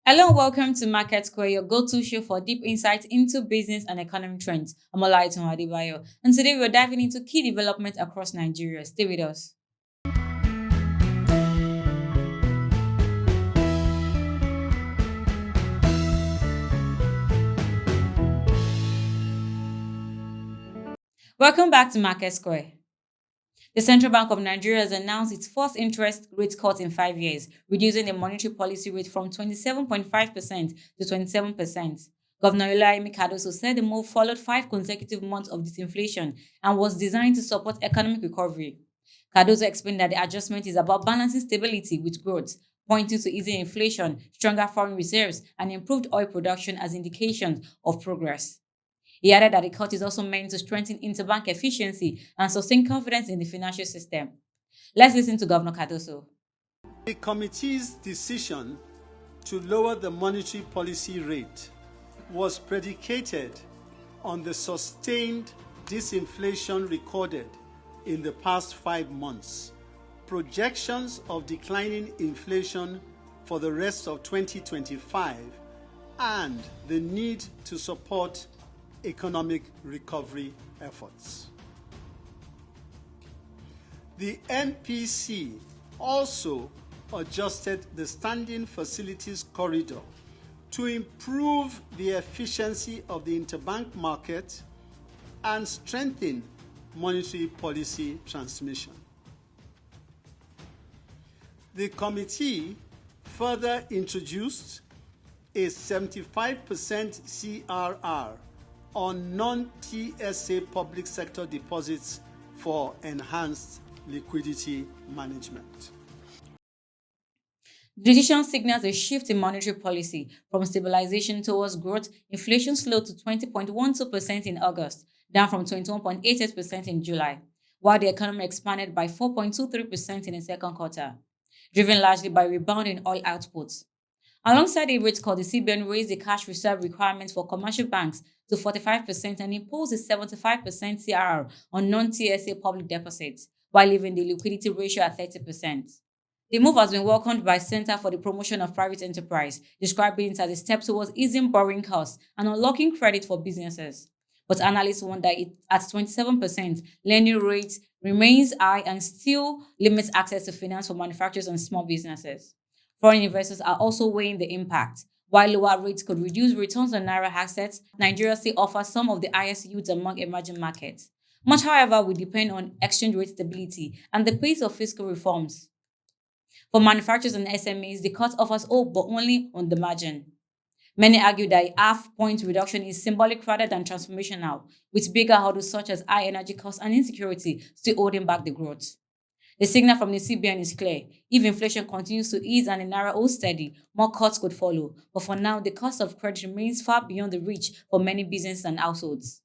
Hello and welcome to MarketSquare, your go-to show for deep insights into business and economic trends. I'm Olaitan Adebayo, and today we're diving into key developments across Nigeria. Stay with us. Welcome back to MarketSquare. The Central Bank of Nigeria has announced its first interest rate cut in 5 years, reducing the monetary policy rate from 27.5% to 27%. Governor Olaimi Cardoso said the move followed 5 consecutive months of disinflation and was designed to support economic recovery. Cardoso explained that the adjustment is about balancing stability with growth, pointing to easing inflation, stronger foreign reserves, and improved oil production as indications of progress. He added that the cut is also meant to strengthen interbank efficiency and sustain confidence in the financial system. Let's listen to Governor Cardoso. The committee's decision to lower the monetary policy rate was predicated on the sustained disinflation recorded in the past 5 months, projections of declining inflation for the rest of 2025, and the need to support economic recovery efforts. The MPC also adjusted the standing facilities corridor to improve the efficiency of the interbank market and strengthen monetary policy transmission. The committee further introduced a 75% CRR on non-TSA public sector deposits for enhanced liquidity management. The decision signals a shift in monetary policy from stabilization towards growth. Inflation slowed to 20.12% in August, down from 21.88% in July, while the economy expanded by 4.23% in the second quarter, driven largely by rebound in oil outputs. Alongside a rate cut, the CBN raised the cash reserve requirements for commercial banks to 45% and imposed a 75% CRR on non-TSA public deposits, while leaving the liquidity ratio at 30%. The move has been welcomed by Center for the Promotion of Private Enterprise, describing it as a step towards easing borrowing costs and unlocking credit for businesses. But analysts warn that at 27%, lending rates remains high and still limits access to finance for manufacturers and small businesses. Foreign investors are also weighing the impact. While lower rates could reduce returns on Naira assets, Nigeria still offers some of the highest yields among emerging markets. Much, however, will depend on exchange rate stability and the pace of fiscal reforms. For manufacturers and SMEs, the cut offers hope, but only on the margin. Many argue that a half-point reduction is symbolic rather than transformational, with bigger hurdles such as high energy costs and insecurity still holding back the growth. The signal from the CBN is clear. If inflation continues to ease and the Naira holds steady, more cuts could follow. But for now, the cost of credit remains far beyond the reach for many businesses and households.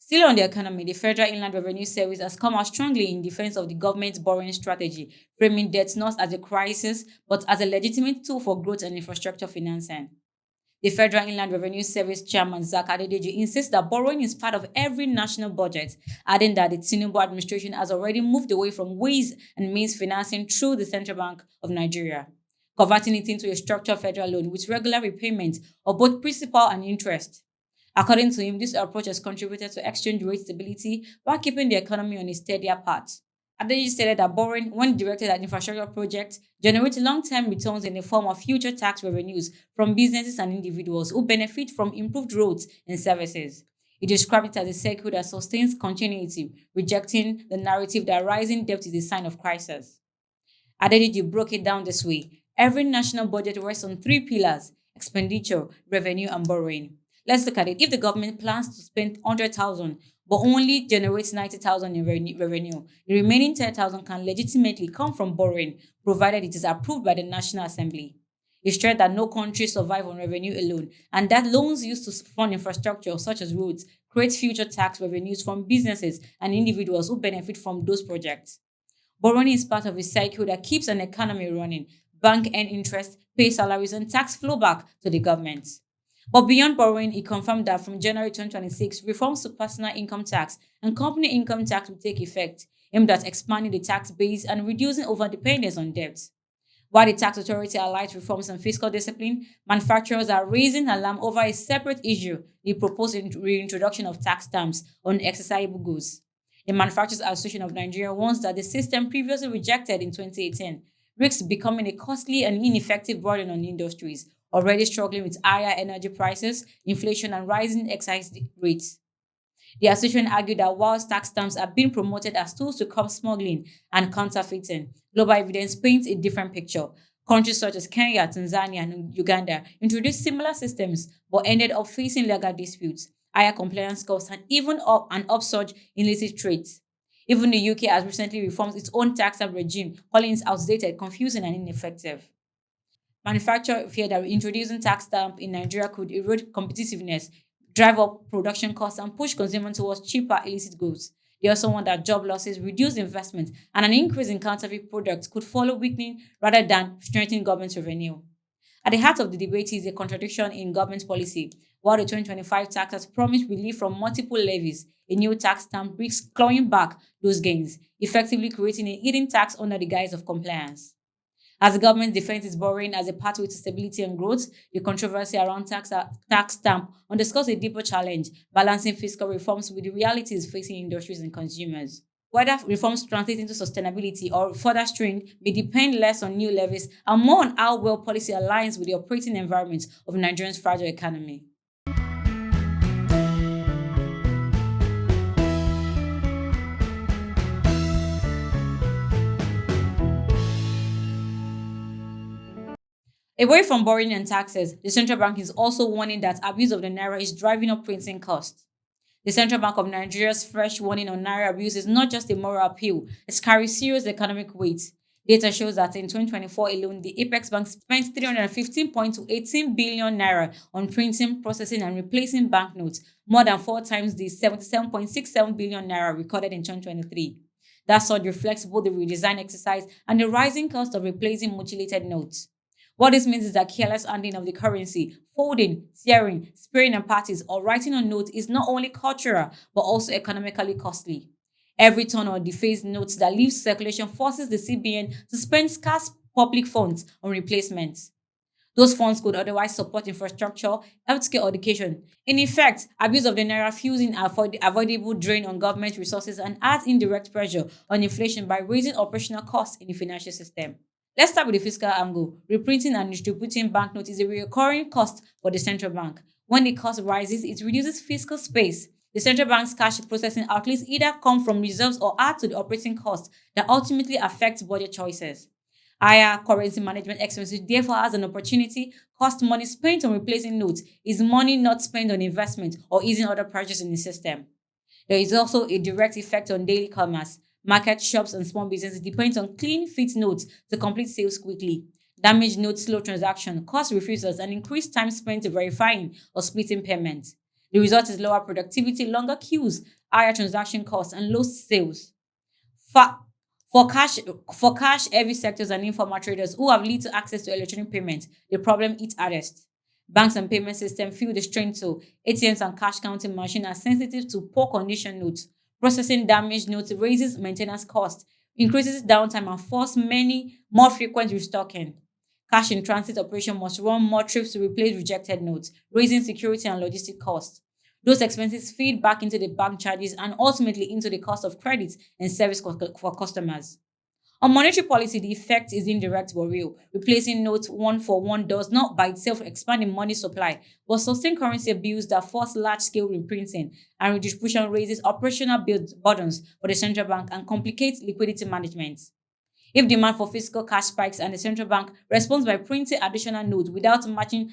Still on the economy, the Federal Inland Revenue Service has come out strongly in defense of the government's borrowing strategy, framing debt not as a crisis, but as a legitimate tool for growth and infrastructure financing. The Federal Inland Revenue Service Chairman Zak Adedeji insists that borrowing is part of every national budget, adding that the Tinubu administration has already moved away from ways and means financing through the Central Bank of Nigeria, converting it into a structured federal loan with regular repayment of both principal and interest. According to him, this approach has contributed to exchange rate stability while keeping the economy on a steadier path. Adedeji stated that borrowing, when directed at infrastructure projects, generates long-term returns in the form of future tax revenues from businesses and individuals who benefit from improved roads and services. He described it as a circle that sustains continuity, rejecting the narrative that rising debt is a sign of crisis. Adedeji broke it down this way. Every national budget rests on three pillars: expenditure, revenue, and borrowing. Let's look at it. If the government plans to spend 100,000 but only generates 90,000 in revenue, the remaining 10,000 can legitimately come from borrowing, provided it is approved by the National Assembly. He stressed that no country survives on revenue alone, and that loans used to fund infrastructure such as roads create future tax revenues from businesses and individuals who benefit from those projects. Borrowing is part of a cycle that keeps an economy running. Bank earn interest, pay salaries, and tax flow back to the government. But beyond borrowing, it confirmed that from January 2026, reforms to personal income tax and company income tax will take effect, aimed at expanding the tax base and reducing overdependence on debt. While the tax authority highlights reforms on fiscal discipline, manufacturers are raising alarm over a separate issue: the proposed reintroduction of tax stamps on accessible goods. The Manufacturers Association of Nigeria warns that the system previously rejected in 2018 risks becoming a costly and ineffective burden on industries already struggling with higher energy prices, inflation, and rising excise rates. The association argued that while tax stamps are being promoted as tools to curb smuggling and counterfeiting, global evidence paints a different picture. Countries such as Kenya, Tanzania, and Uganda introduced similar systems but ended up facing legal disputes, higher compliance costs, and even an upsurge in illicit trades. Even the UK has recently reformed its own tax stamp regime, calling it outdated, confusing, and ineffective. Manufacturers fear that introducing tax stamp in Nigeria could erode competitiveness, drive up production costs, and push consumers towards cheaper illicit goods. They also warn that job losses, reduced investment, and an increase in counterfeit products could follow, weakening rather than strengthening government revenue. At the heart of the debate is a contradiction in government policy. While the 2025 tax has promised relief from multiple levies, a new tax stamp risks clawing back those gains, effectively creating a hidden tax under the guise of compliance. As the government defends its borrowing as a pathway to stability and growth, the controversy around tax stamp underscores a deeper challenge: balancing fiscal reforms with the realities facing industries and consumers. Whether reforms translate into sustainability or further strain may depend less on new levies and more on how well policy aligns with the operating environment of Nigeria's fragile economy. Away from borrowing and taxes, the central bank is also warning that abuse of the naira is driving up printing costs. The Central Bank of Nigeria's fresh warning on naira abuse is not just a moral appeal, it carries serious economic weight. Data shows that in 2024 alone, the Apex Bank spent 315.18 billion naira on printing, processing, and replacing banknotes, more than four times the 77.67 billion naira recorded in 2023. That surge reflects both the redesign exercise and the rising cost of replacing mutilated notes. What this means is that careless handling of the currency, folding, tearing, spraying and parties, or writing on notes is not only cultural but also economically costly. Every ton or defaced notes that leaves circulation forces the CBN to spend scarce public funds on replacements. Those funds could otherwise support infrastructure, healthcare, or education. In effect, abuse of the naira fuels in avoidable drain on government resources and adds indirect pressure on inflation by raising operational costs in the financial system. Let's start with the fiscal angle. Reprinting and distributing banknotes is a recurring cost for the central bank. When the cost rises, it reduces fiscal space. The central bank's cash processing outlets either come from reserves or add to the operating costs that ultimately affect budget choices. Higher currency management expenses therefore has an opportunity. Cost money spent on replacing notes is money not spent on investment or easing other pressures in the system. There is also a direct effect on daily commerce. Market shops and small businesses depend on clean fit notes to complete sales quickly. Damaged notes slow transaction, cost refusals, and increased time spent verifying or splitting payments. The result is lower productivity, longer queues, higher transaction costs, and lost sales. Fa- for cash, for cash-heavy sectors and informal traders who have little access to electronic payments, the problem hits hardest. Banks and payment systems feel the strain too. ATMs and cash counting machines are sensitive to poor condition notes. Processing damaged notes raises maintenance costs, increases downtime, and forces many more frequent restocking. Cash in transit operation must run more trips to replace rejected notes, raising security and logistic costs. Those expenses feed back into the bank charges and ultimately into the cost of credit and service for customers. On monetary policy, the effect is indirect but real. Replacing notes one for one does not by itself expand the money supply, but sustain currency abuse that force large-scale reprinting and redistribution raises operational burdens for the central bank and complicates liquidity management. If demand for fiscal cash spikes and the central bank responds by printing additional notes without matching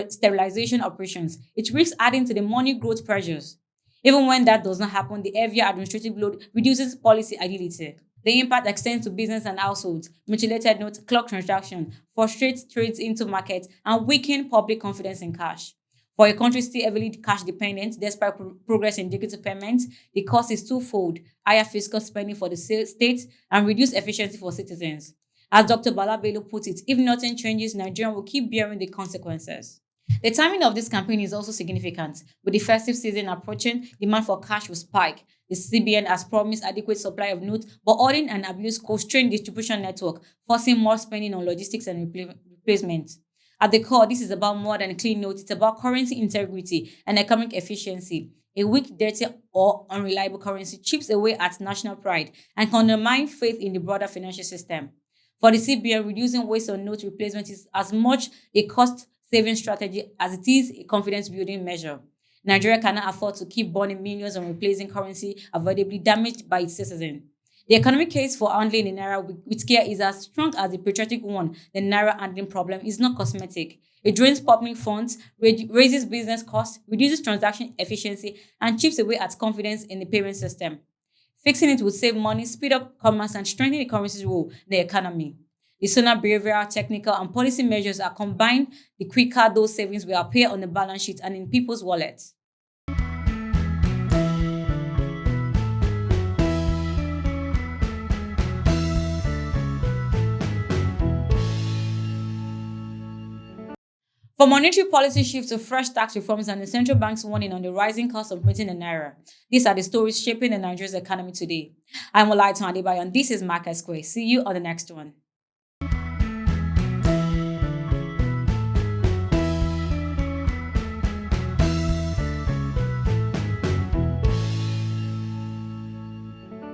sterilization operations, it risks adding to the money growth pressures. Even when that does not happen, the heavier administrative load reduces policy agility. The impact extends to business and households. Mutilated notes clock transaction, frustrate trades into markets, and weaken public confidence in cash. For a country still heavily cash dependent, despite progress in digital payments, the cost is twofold: higher fiscal spending for the state and reduced efficiency for citizens. As Dr. Balabelu put it, if nothing changes, Nigeria will keep bearing the consequences. The timing of this campaign is also significant. With the festive season approaching, demand for cash will spike. The CBN has promised adequate supply of notes, but hoarding and abuse constrain distribution network, forcing more spending on logistics and replacement. At the core, this is about more than clean notes. It's about currency integrity and economic efficiency. A weak, dirty, or unreliable currency chips away at national pride and can undermine faith in the broader financial system. For the CBN, reducing waste on note replacement is as much a cost saving strategy as it is a confidence building measure. Nigeria cannot afford to keep burning millions on replacing currency avoidably damaged by its citizens. The economic case for handling the Naira with care is as strong as the patriotic one. The Naira handling problem is not cosmetic. It drains public funds, raises business costs, reduces transaction efficiency, and chips away at confidence in the payment system. Fixing it would save money, speed up commerce, and strengthen the currency's role in the economy. The sooner behavioral, technical, and policy measures are combined, the quicker those savings will appear on the balance sheet and in people's wallets. For monetary policy shifts to fresh tax reforms and the central bank's warning on the rising cost of printing the naira, these are the stories shaping the Nigeria's economy today. I'm Olaitan Adebayo, and this is Market Square. See you on the next one.